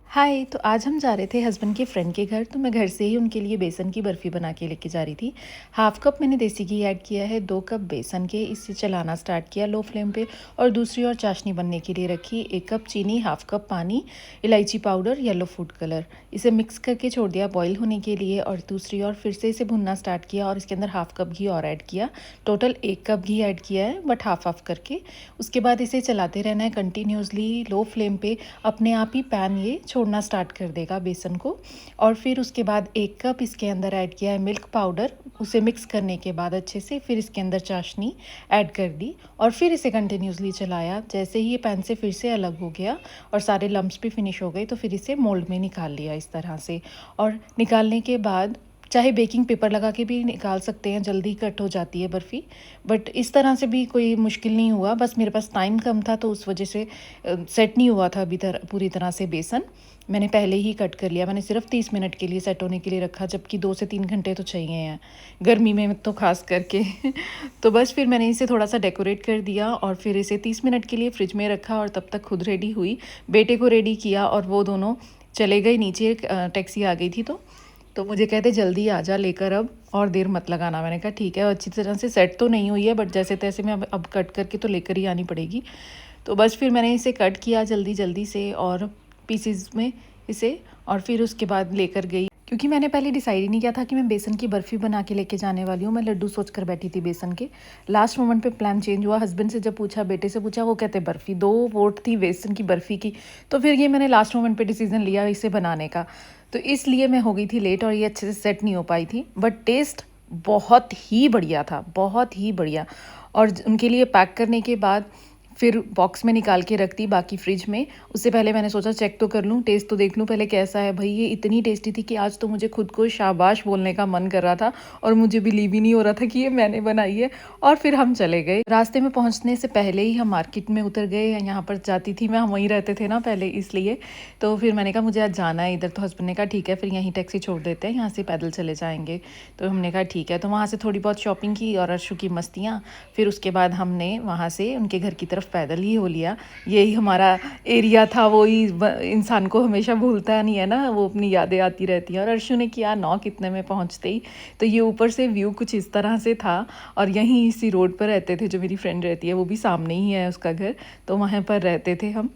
हाय। तो आज हम जा रहे थे हस्बैंड के फ्रेंड के घर। तो मैं घर से ही उनके लिए बेसन की बर्फ़ी बना के लेके जा रही थी। हाफ़ कप मैंने देसी घी ऐड किया है, 2 कप बेसन के, इसे चलाना स्टार्ट किया लो फ्लेम पे और दूसरी ओर चाशनी बनने के लिए रखी। 1 कप चीनी, हाफ़ कप पानी, इलायची पाउडर, येलो फूड कलर, इसे मिक्स करके छोड़ दिया बॉईल होने के लिए और दूसरी ओर फिर से इसे भुनना स्टार्ट किया और इसके अंदर हाफ़ कप घी और ऐड किया। टोटल 1 कप घी ऐड किया है, बट हाफ़ करके। उसके बाद इसे चलाते रहना है कंटिन्यूसली लो फ्लेम पे। अपने आप ही पैन ये छोड़ना स्टार्ट कर देगा बेसन को। और फिर उसके बाद 1 कप इसके अंदर ऐड किया है मिल्क पाउडर। उसे मिक्स करने के बाद अच्छे से फिर इसके अंदर चाशनी ऐड कर दी और फिर इसे कंटिन्यूसली चलाया। जैसे ही ये पैन से फिर से अलग हो गया और सारे लम्प्स भी फिनिश हो गए तो फिर इसे मोल्ड में निकाल लिया इस तरह से। और निकालने के बाद चाहे बेकिंग पेपर लगा के भी निकाल सकते हैं, जल्दी कट हो जाती है बर्फ़ी। बट इस तरह से भी कोई मुश्किल नहीं हुआ, बस मेरे पास टाइम कम था तो उस वजह से सेट नहीं हुआ था अभी पूरी तरह से बेसन। मैंने पहले ही कट कर लिया। मैंने सिर्फ 30 मिनट के लिए सेट होने के लिए रखा, जबकि 2 से 3 घंटे तो चाहिए हैं गर्मी में तो ख़ास करके। तो बस फिर मैंने इसे थोड़ा सा डेकोरेट कर दिया और फिर इसे 30 मिनट के लिए फ्रिज में रखा और तब तक खुद रेडी हुई, बेटे को रेडी किया और वो दोनों चले गए नीचे। टैक्सी आ गई थी तो मुझे कहते जल्दी आ जा लेकर, अब और देर मत लगाना। मैंने कहा ठीक है। अच्छी तरह से सेट तो नहीं हुई है, बट जैसे तैसे मैं अब कट करके तो लेकर ही आनी पड़ेगी। तो बस फिर मैंने इसे कट किया जल्दी जल्दी से और पीसीज में इसे, और फिर उसके बाद लेकर गई। क्योंकि मैंने पहले डिसाइड ही नहीं किया था कि मैं बेसन की बर्फ़ी बना के लेके जाने वाली हूँ। मैं लड्डू सोच कर बैठी थी बेसन के। लास्ट मोमेंट पे प्लान चेंज हुआ। हस्बैंड से जब पूछा, बेटे से पूछा, वो कहते बर्फ़ी। 2 वोट थी बेसन की बर्फ़ी की। तो फिर ये मैंने लास्ट मोमेंट पे डिसीज़न लिया इसे बनाने का। तो इसलिए मैं हो गई थी लेट और ये अच्छे से सेट नहीं हो पाई थी। बट टेस्ट बहुत ही बढ़िया था, बहुत ही बढ़िया। और उनके लिए पैक करने के बाद फिर बॉक्स में निकाल के रख दी, बाकी फ्रिज में। उससे पहले मैंने सोचा चेक तो कर लूँ, टेस्ट तो देख लूँ पहले कैसा है। भाई ये इतनी टेस्टी थी कि आज तो मुझे खुद को शाबाश बोलने का मन कर रहा था और मुझे बिलीव ही नहीं हो रहा था कि ये मैंने बनाई है। और फिर हम चले गए। रास्ते में पहुंचने से पहले ही हम मार्केट में उतर गए। यहाँ पर जाती थी मैं, हम वहीं रहते थे ना पहले, इसलिए। तो फिर मैंने कहा मुझे आज जाना है इधर। तो हस्बैंड ने कहा ठीक है, फिर यहीं टैक्सी छोड़ देते हैं, यहाँ से पैदल चले जाएंगे। तो हमने कहा ठीक है। तो वहाँ से थोड़ी बहुत शॉपिंग की और अर्शु की मस्तियाँ। फिर उसके बाद हमने वहाँ से उनके घर की तरफ पैदल ही हो लिया। यही हमारा एरिया था, वो ही इंसान को हमेशा भूलता नहीं है ना, वो अपनी यादें आती रहती हैं। और अर्शु ने किया 9 कितने में पहुंचते ही। तो ये ऊपर से व्यू कुछ इस तरह से था और यहीं इसी रोड पर रहते थे जो मेरी फ्रेंड रहती है, वो भी सामने ही है उसका घर, तो वहाँ पर रहते थे हम।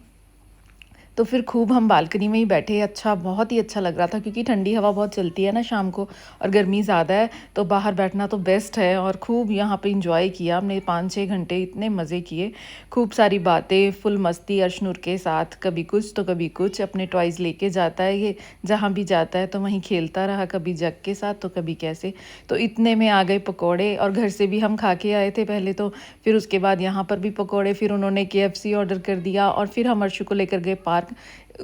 तो फिर खूब हम बालकनी में ही बैठे। अच्छा, बहुत ही अच्छा लग रहा था क्योंकि ठंडी हवा बहुत चलती है ना शाम को और गर्मी ज़्यादा है, तो बाहर बैठना तो बेस्ट है। और खूब यहाँ पे इंजॉय किया हमने 5-6 घंटे, इतने मज़े किए। खूब सारी बातें, फुल मस्ती अर्शनूर के साथ। कभी कुछ तो कभी कुछ, अपने टॉयज़ लेके जाता है ये, जहाँ भी जाता है तो वहीं खेलता रहा, कभी जग के साथ तो कभी कैसे। तो इतने में आ गए पकौड़े और घर से भी हम खा के आए थे पहले तो। फिर उसके बाद यहाँ पर भी पकौड़े, फिर उन्होंने KFC ऑर्डर कर दिया और फिर हम अर्शु को लेकर गए पार्क।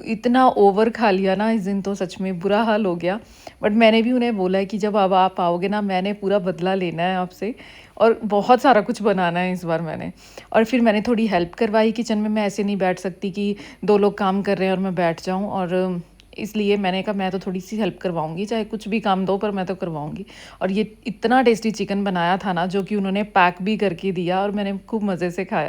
इतना ओवर खा लिया ना इस दिन, तो सच में बुरा हाल हो गया। बट मैंने भी उन्हें बोला है कि जब अब आप आओगे ना, मैंने पूरा बदला लेना है आपसे और बहुत सारा कुछ बनाना है इस बार मैंने। और फिर मैंने थोड़ी हेल्प करवाई किचन में। मैं ऐसे नहीं बैठ सकती कि 2 लोग काम कर रहे हैं और मैं बैठ जाऊं, और इसलिए मैंने कहा मैं तो थोड़ी सी हेल्प करवाऊंगी, चाहे कुछ भी काम दो पर मैं तो करवाऊंगी। और ये इतना टेस्टी चिकन बनाया था ना, जो कि उन्होंने पैक भी करके दिया और मैंने खूब मज़े से खाया।